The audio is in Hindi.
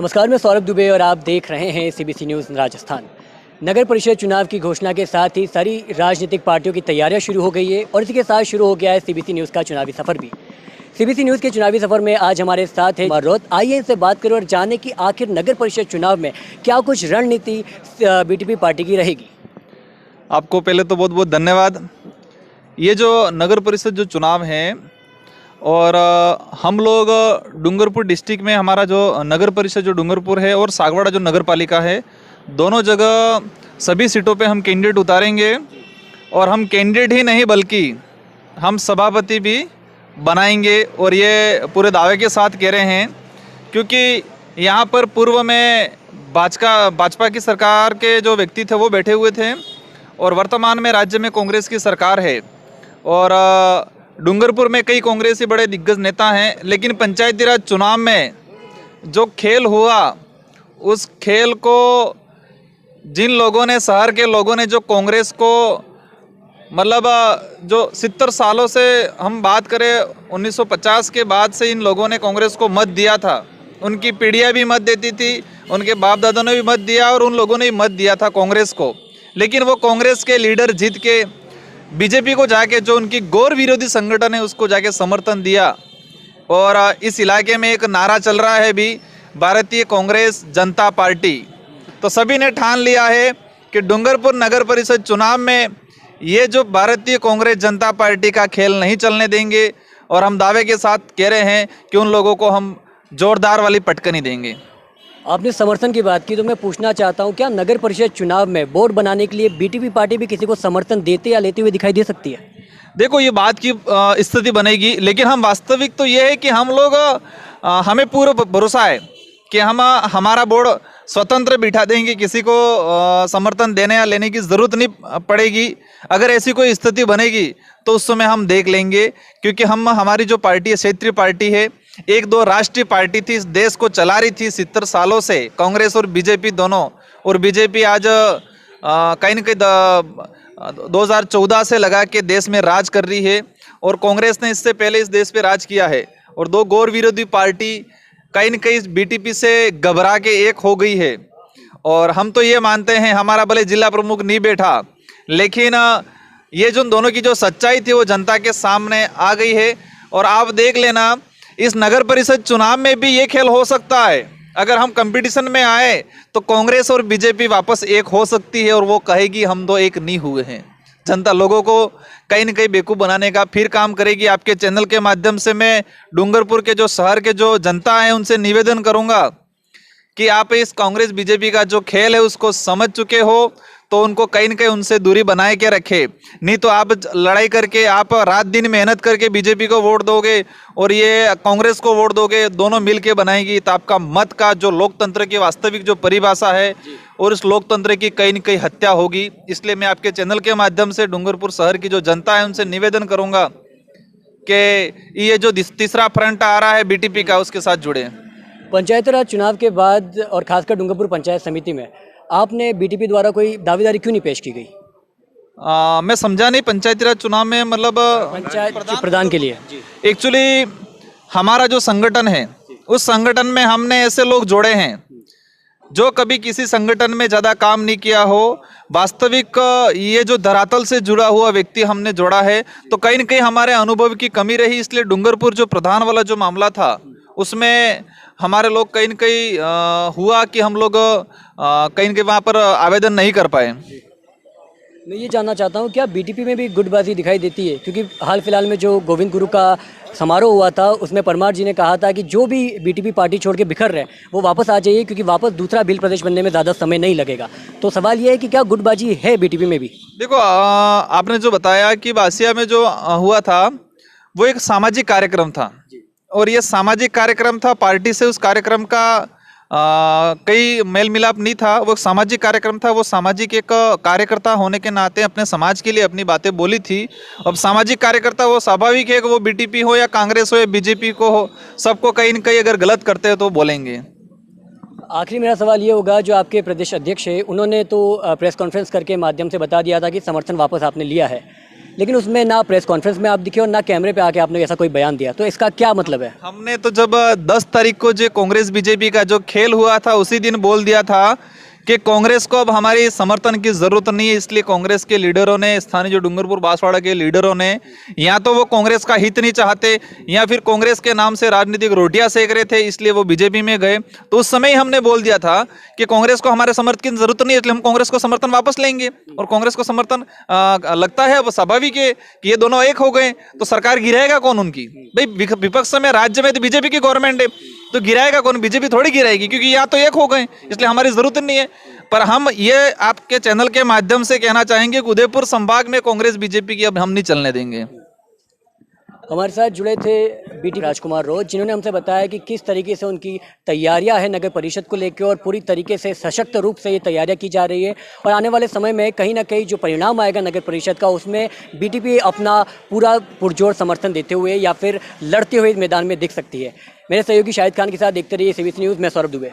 नमस्कार, मैं सौरभ दुबे और आप देख रहे हैं सीबीसी न्यूज़ राजस्थान। नगर परिषद चुनाव की घोषणा के साथ ही सारी राजनीतिक पार्टियों की तैयारियां शुरू हो गई है और इसी के साथ शुरू हो गया है सीबीसी न्यूज़ का चुनावी सफ़र भी। सीबीसी न्यूज़ के चुनावी सफ़र में आज हमारे साथ है मरोत। आइए इनसे बात करें और जानें कि आखिर नगर परिषद चुनाव में क्या कुछ रणनीति बीटीपी पार्टी की रहेगी। आपको पहले तो बहुत बहुत धन्यवाद। ये जो नगर परिषद जो चुनाव है और हम लोग डूंगरपुर डिस्ट्रिक्ट में हमारा जो नगर परिषद जो डूंगरपुर है और सागवाड़ा जो नगर पालिका है, दोनों जगह सभी सीटों पे हम कैंडिडेट उतारेंगे और हम कैंडिडेट ही नहीं बल्कि हम सभापति भी बनाएंगे। और ये पूरे दावे के साथ कह रहे हैं क्योंकि यहाँ पर पूर्व में भाजपा की सरकार के जो व्यक्ति थे वो बैठे हुए थे और वर्तमान में राज्य में कांग्रेस की सरकार है और डूंगरपुर में कई कांग्रेसी बड़े दिग्गज नेता हैं। लेकिन पंचायती राज चुनाव में जो खेल हुआ, उस खेल को जिन लोगों ने, शहर के लोगों ने जो कांग्रेस को मतलब जो 70 सालों से हम बात करें 1950 के बाद से इन लोगों ने कांग्रेस को मत दिया था। उनकी पीढ़ियाँ भी मत देती थी, उनके बाप दादा ने भी मत दिया और उन लोगों ने भी मत दिया था कांग्रेस को। लेकिन वो कांग्रेस के लीडर जीत के बीजेपी को जाके, जो उनकी गौर विरोधी संगठन है, उसको जाके समर्थन दिया। और इस इलाके में एक नारा चल रहा है भी, भारतीय कांग्रेस जनता पार्टी। तो सभी ने ठान लिया है कि डूंगरपुर नगर परिषद चुनाव में ये जो भारतीय कांग्रेस जनता पार्टी का खेल नहीं चलने देंगे और हम दावे के साथ कह रहे हैं कि उन लोगों को हम जोरदार वाली पटकनी देंगे। आपने समर्थन की बात की तो मैं पूछना चाहता हूं, क्या नगर परिषद चुनाव में बोर्ड बनाने के लिए बीटीपी पार्टी भी किसी को समर्थन देते या लेते हुए दिखाई दे सकती है? देखो, ये बात की स्थिति बनेगी, लेकिन हम वास्तविक तो ये है कि हम लोग हमें पूरा भरोसा है कि हम हमारा बोर्ड स्वतंत्र बिठा देंगे, किसी को समर्थन देने या लेने की ज़रूरत नहीं पड़ेगी। अगर ऐसी कोई स्थिति बनेगी तो उस समय हम देख लेंगे, क्योंकि हमारी जो पार्टी है, क्षेत्रीय पार्टी है, एक दो राष्ट्रीय पार्टी थी, इस देश को चला रही थी 70 सालों से, कांग्रेस और बीजेपी दोनों। और बीजेपी आज कहीं न कहीं 2014 से लगा के देश में राज कर रही है और कांग्रेस ने इससे पहले इस देश पे राज किया है। और दो गौर विरोधी पार्टी कहीं न कहीं बीटीपी से घबरा के एक हो गई है। और हम तो ये मानते हैं, हमारा भले जिला प्रमुख नहीं बैठा, लेकिन ये जो दोनों की जो सच्चाई थी वो जनता के सामने आ गई है। और आप देख लेना, इस नगर परिषद चुनाव में भी ये खेल हो सकता है। अगर हम कंपटीशन में आए तो कांग्रेस और बीजेपी वापस एक हो सकती है और वो कहेगी हम दो एक नहीं हुए हैं। जनता लोगों को कहीं न कहीं बेवकूफ़ बनाने का फिर काम करेगी। आपके चैनल के माध्यम से मैं डूंगरपुर के जो शहर के जो जनता है उनसे निवेदन करूंगा कि आप इस कांग्रेस बीजेपी का जो खेल है उसको समझ चुके हो, तो उनको कहीं न कहीं उनसे दूरी बनाए के रखे। नहीं तो आप लड़ाई करके, आप रात दिन मेहनत करके बीजेपी को वोट दोगे और ये कांग्रेस को वोट दोगे, दोनों मिल के बनाएगी, तो आपका मत का जो लोकतंत्र की वास्तविक जो परिभाषा है और इस लोकतंत्र की कहीं न कहीं हत्या होगी। इसलिए मैं आपके चैनल के माध्यम से डूंगरपुर शहर की जो जनता है उनसे निवेदन करूँगा कि ये जो तीसरा फ्रंट आ रहा है बीटीपी का, उसके साथ जुड़े। पंचायती राज चुनाव के बाद और खासकर डूंगरपुर पंचायत समिति में आपने बीटीपी द्वारा कोई दावेदारी क्यों नहीं पेश की गई? मैं समझा नहीं, पंचायती राज चुनाव में मतलब पंचायत प्रधान के लिए एक्चुअली हमारा जो संगठन है, उस संगठन में हमने ऐसे लोग जोड़े हैं जो कभी किसी संगठन में ज़्यादा काम नहीं किया हो। वास्तविक ये जो धरातल से जुड़ा हुआ व्यक्ति हमने जोड़ा है, तो कहीं न कहीं हमारे अनुभव की कमी रही। इसलिए डूंगरपुर जो प्रधान वाला जो मामला था उसमें हमारे लोग कहीं न कहीं हुआ कि हम लोग कहीं न कहीं वहाँ पर आवेदन नहीं कर पाए। मैं ये जानना चाहता हूँ, क्या बीटीपी में भी गुटबाजी दिखाई देती है? क्योंकि हाल फिलहाल में जो गोविंद गुरु का समारोह हुआ था उसमें परमार जी ने कहा था कि जो भी बीटीपी पार्टी छोड़ के बिखर रहे हैं वो वापस आ जाइए, क्योंकि वापस दूसरा बिल प्रदेश बनने में ज़्यादा समय नहीं लगेगा। तो सवाल ये है कि क्या गुटबाजी है बीटीपी में भी? देखो, आपने जो बताया कि बासिया में जो हुआ था वो एक सामाजिक कार्यक्रम था और ये सामाजिक कार्यक्रम था। पार्टी से उस कार्यक्रम का कई मेल मिलाप नहीं था। वो सामाजिक कार्यक्रम था। वो सामाजिक एक कार्यकर्ता होने के नाते अपने समाज के लिए अपनी बातें बोली थी। अब सामाजिक कार्यकर्ता वो स्वाभाविक है कि वो बीटीपी हो या कांग्रेस हो या बीजेपी को हो, सबको कहीं न कहीं अगर गलत करते हो तो बोलेंगे। आखिरी मेरा सवाल ये होगा, जो आपके प्रदेश अध्यक्ष है उन्होंने तो प्रेस कॉन्फ्रेंस करके माध्यम से बता दिया था कि समर्थन वापस आपने लिया है, लेकिन उसमें ना प्रेस कॉन्फ्रेंस में आप दिखे और ना कैमरे पे आके आपने ऐसा कोई बयान दिया, तो इसका क्या मतलब है? हमने तो जब 10 तारीख को जो कांग्रेस बीजेपी का जो खेल हुआ था उसी दिन बोल दिया था कि कांग्रेस को अब हमारी समर्थन की जरूरत नहीं है, इसलिए कांग्रेस के लीडरों ने, स्थानीय जो डूंगरपुर बांसवाड़ा के लीडरों ने, या तो वो कांग्रेस का हित नहीं चाहते या फिर कांग्रेस के नाम से राजनीतिक रोटियां सेक रहे थे, इसलिए वो बीजेपी में गए। तो उस समय ही हमने बोल दिया था कि कांग्रेस को हमारे समर्थन की जरूरत नहीं है, इसलिए हम कांग्रेस को समर्थन वापस लेंगे। और कांग्रेस को समर्थन लगता है, वो स्वाभाविक है कि ये दोनों एक हो गए तो सरकार गिराएगा कौन उनकी? भाई विपक्ष में राज्य में तो बीजेपी की गवर्नमेंट है, तो गिराएगा कौन? बीजेपी थोड़ी गिराएगी, क्योंकि या तो एक हो गए, इसलिए हमारी जरूरत नहीं है। पर हम ये आपके चैनल के माध्यम से कहना चाहेंगे कि उदयपुर संभाग में कांग्रेस बीजेपी की अब हम नहीं चलने देंगे। हमारे साथ जुड़े थे बीटी राजकुमार रोज, जिन्होंने हमसे बताया कि किस तरीके से उनकी तैयारियां हैं नगर परिषद को लेकर और पूरी तरीके से सशक्त रूप से ये तैयारियां की जा रही है और आने वाले समय में कहीं ना कहीं जो परिणाम आएगा नगर परिषद का, उसमें बीटीपी अपना पूरा पुरजोर समर्थन देते हुए या फिर लड़ते हुए मैदान में दिख सकती है। मेरे सहयोगी शाहिद खान के साथ देखते रहिए सीबीसी न्यूज़। मैं सौरभ दुबे।